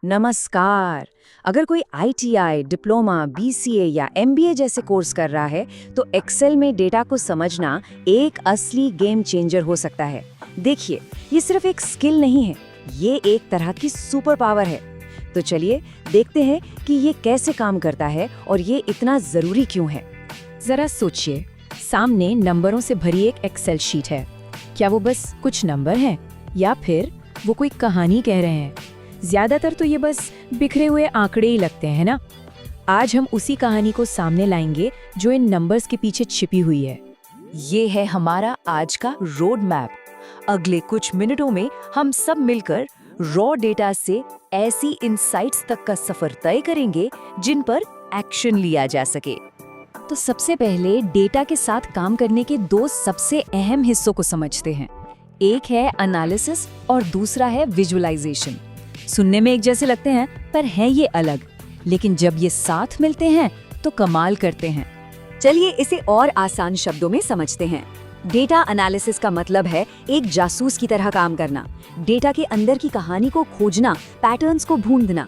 नमस्कार। अगर कोई आईटीआई, डिप्लोमा, बीसीए या एमबीए जैसे कोर्स कर रहा है तो एक्सेल में डेटा को समझना एक असली गेम चेंजर हो सकता है। देखिए, ये सिर्फ एक स्किल नहीं है, ये एक तरह की सुपर पावर है। तो चलिए देखते हैं कि ये कैसे काम करता है और ये इतना जरूरी क्यों है। जरा सोचिए, सामने नंबरों से भरी एक एक्सेल शीट है। क्या वो बस कुछ नंबर हैं या फिर वो कोई कहानी कह रहे हैं? ज्यादातर तो ये बस बिखरे हुए आंकड़े ही लगते हैं ना। आज हम उसी कहानी को सामने लाएंगे जो इन नंबर्स के पीछे छिपी हुई है। ये है हमारा आज का रोड मैप। अगले कुछ मिनटों में हम सब मिलकर रॉ डेटा से ऐसी इनसाइट्स तक का सफर तय करेंगे जिन पर एक्शन लिया जा सके। तो सबसे पहले डेटा के साथ काम करने के दो सबसे अहम हिस्सों को समझते हैं। एक है एनालिसिस और दूसरा है विजुअलाइजेशन। सुनने में एक जैसे लगते हैं पर हैं ये अलग, लेकिन जब ये साथ मिलते हैं तो कमाल करते हैं। चलिए इसे और आसान शब्दों में समझते हैं। डेटा एनालिसिस का मतलब है एक जासूस की तरह काम करना, डेटा के अंदर की कहानी को खोजना, पैटर्न्स को ढूंढना।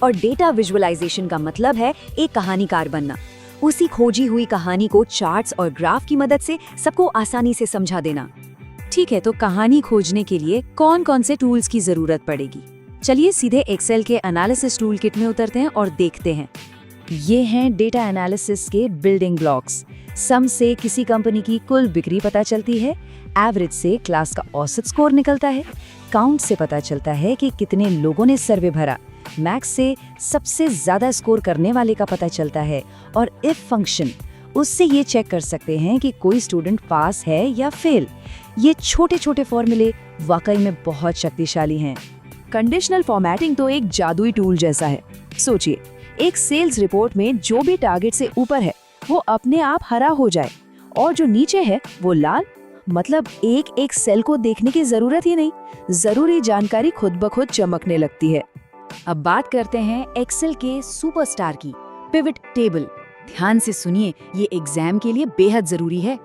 और डेटा विजुअलाइजेशन का मतलब है एक कहानीकार बनना, उसी खोजी हुई कहानी को चार्ट्स और ग्राफ की मदद से सबको आसानी से समझा देना। ठीक है, तो कहानी खोजने के लिए कौन कौन से टूल्स की जरूरत पड़ेगी? चलिए सीधे एक्सेल के एनालिसिस टूल किट में उतरते हैं और देखते हैं। ये हैं डेटा एनालिसिस के बिल्डिंग ब्लॉक्स। सम से किसी कंपनी की कुल बिक्री पता चलती है, एवरेज से क्लास का औसत स्कोर निकलता है, काउंट से पता चलता है कि कितने लोगों ने सर्वे भरा, मैक्स से सबसे ज्यादा स्कोर करने वाले का पता चलता है, और इफ फंक्शन, उससे ये चेक कर सकते हैं कि कोई स्टूडेंट पास है या फेल। ये छोटे छोटे फॉर्मूले वाकई में बहुत शक्तिशाली हैं। कंडीशनल फॉर्मेटिंग तो एक जादुई टूल जैसा है। सोचिए, एक सेल्स रिपोर्ट में जो भी टारगेट से ऊपर है वो अपने आप हरा हो जाए और जो नीचे है वो लाल। मतलब एक एक सेल को देखने की जरूरत ही नहीं, जरूरी जानकारी खुद ब खुद चमकने लगती है। अब बात करते हैं एक्सेल के सुपरस्टार की, पिवट टेबल। ध्यान से सुनिए, ये एग्जाम के लिए बेहद जरूरी है।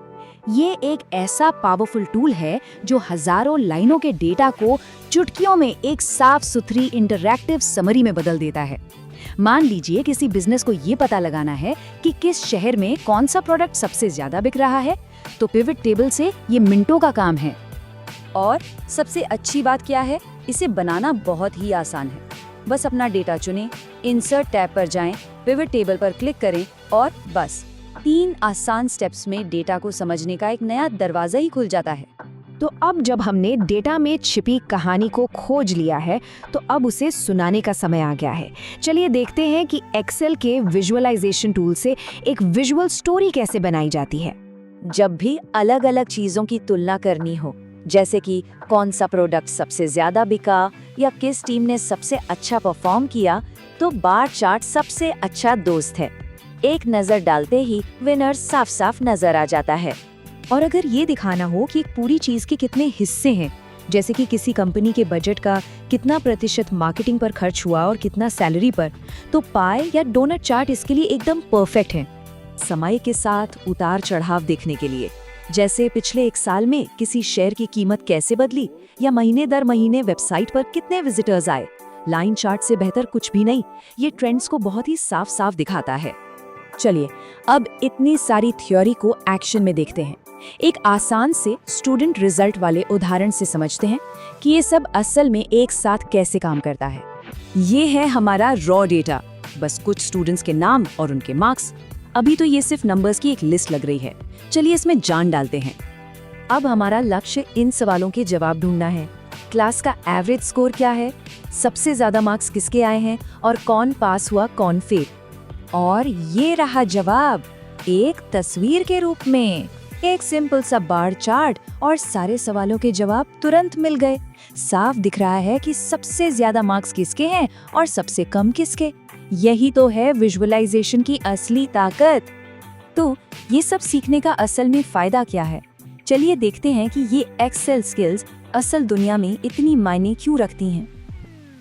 ये एक ऐसा पावरफुल टूल है जो हजारों लाइनों के डेटा को चुटकियों में एक साफ सुथरी इंटरैक्टिव समरी में बदल देता है। मान लीजिए किसी बिजनेस को ये पता लगाना है कि किस शहर में कौन सा प्रोडक्ट सबसे ज्यादा बिक रहा है, तो पिवट टेबल से ये मिनटों का काम है। और सबसे अच्छी बात क्या है, इसे बनाना बहुत ही आसान है। बस अपना डेटा चुनें, इंसर्ट टैब पर जाएं, पिवट टेबल पर क्लिक करें और बस 3 आसान स्टेप्स में डेटा को समझने का एक नया दरवाजा ही खुल जाता है। तो अब जब हमने डेटा में छिपी कहानी को खोज लिया है, तो अब उसे सुनाने का समय आ गया है। चलिए देखते हैं कि एक्सेल के विजुअलाइजेशन टूल से एक विजुअल स्टोरी कैसे बनाई जाती है। जब भी अलग अलग चीजों की तुलना करनी हो, जैसे कि कौन सा प्रोडक्ट सबसे ज्यादा बिका या किस टीम ने सबसे अच्छा परफॉर्म किया, तो बार चार्ट सबसे अच्छा दोस्त है। एक नजर डालते ही विनर साफ साफ नजर आ जाता है। और अगर ये दिखाना हो कि एक पूरी चीज के कितने हिस्से हैं, जैसे कि किसी कंपनी के बजट का कितना प्रतिशत मार्केटिंग पर खर्च हुआ और कितना सैलरी पर, तो पाई या डोनट चार्ट इसके लिए एकदम परफेक्ट है। समय के साथ उतार चढ़ाव देखने के लिए, जैसे पिछले 1 साल में किसी शेयर की कीमत कैसे बदली या महीने दर महीने वेबसाइट पर कितने विजिटर्स आए। लाइन चार्ट से बेहतर कुछ भी नहीं, ये ट्रेंड्स को बहुत ही साफ साफ दिखाता है। चलिए अब इतनी सारी थ्योरी को एक्शन में देखते हैं। एक आसान से स्टूडेंट रिजल्ट वाले उदाहरण से समझते हैं कि ये सब असल में एक साथ कैसे काम करता है। ये है हमारा रॉ डेटा, बस कुछ स्टूडेंट्स के नाम और उनके मार्क्स। अभी तो ये सिर्फ नंबर्स की एक लिस्ट लग रही है, चलिए इसमें जान डालते हैं। अब हमारा लक्ष्य इन सवालों के जवाब ढूंढना है। क्लास का एवरेज स्कोर क्या है, सबसे ज्यादा मार्क्स किसके आए हैं और कौन पास हुआ कौन फेल। और ये रहा जवाब, एक तस्वीर के रूप में, एक सिंपल सा बार चार्ट और सारे सवालों के जवाब तुरंत मिल गए। साफ दिख रहा है कि सबसे ज्यादा मार्क्स किसके हैं और सबसे कम किसके। यही तो है विजुअलाइजेशन की असली ताकत। तो ये सब सीखने का असल में फायदा क्या है? चलिए देखते हैं कि ये एक्सेल स्किल्स असल दुनिया में इतनी मायने क्यों रखती हैं।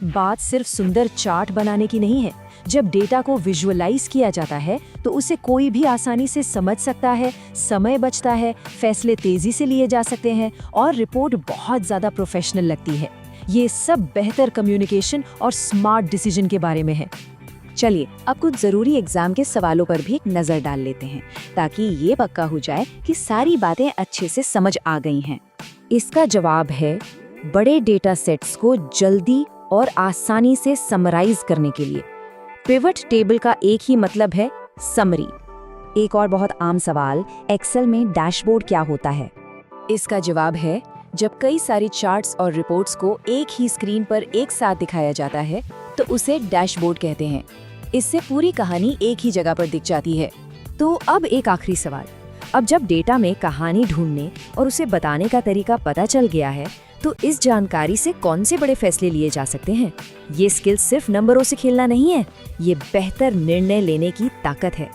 बात सिर्फ सुंदर चार्ट बनाने की नहीं है। जब डेटा को विजुअलाइज किया जाता है तो उसे कोई भी आसानी से समझ सकता है, समय बचता है, फैसले तेजी से लिए जा सकते हैं और रिपोर्ट बहुत ज्यादा प्रोफेशनल लगती है। ये सब बेहतर कम्युनिकेशन और स्मार्ट डिसीजन के बारे में है। चलिए अब कुछ ज़रूरी एग्जाम के सवालों पर भी एक नज़र डाल लेते हैं, ताकि ये पक्का हो जाए कि सारी बातें अच्छे से समझ आ गई हैं। इसका जवाब है बड़े डेटा सेट्स को जल्दी और आसानी से समराइज करने के लिए। पिवट टेबल का एक ही मतलब है समरी। एक और बहुत आम सवाल, एक्सेल में डैशबोर्ड क्या होता है? इसका जवाब है जब कई सारी चार्ट्स और रिपोर्ट्स को एक ही स्क्रीन पर एक साथ दिखाया जाता है तो उसे डैशबोर्ड कहते हैं। इससे पूरी कहानी एक ही जगह पर दिख जाती है। तो अब एक आखिरी सवाल, अब जब डेटा में कहानी ढूंढने और उसे बताने का तरीका पता चल गया है तो इस जानकारी से कौन से बड़े फैसले लिए जा सकते हैं? ये स्किल सिर्फ नंबरों से खेलना नहीं है, ये बेहतर निर्णय लेने की ताकत है।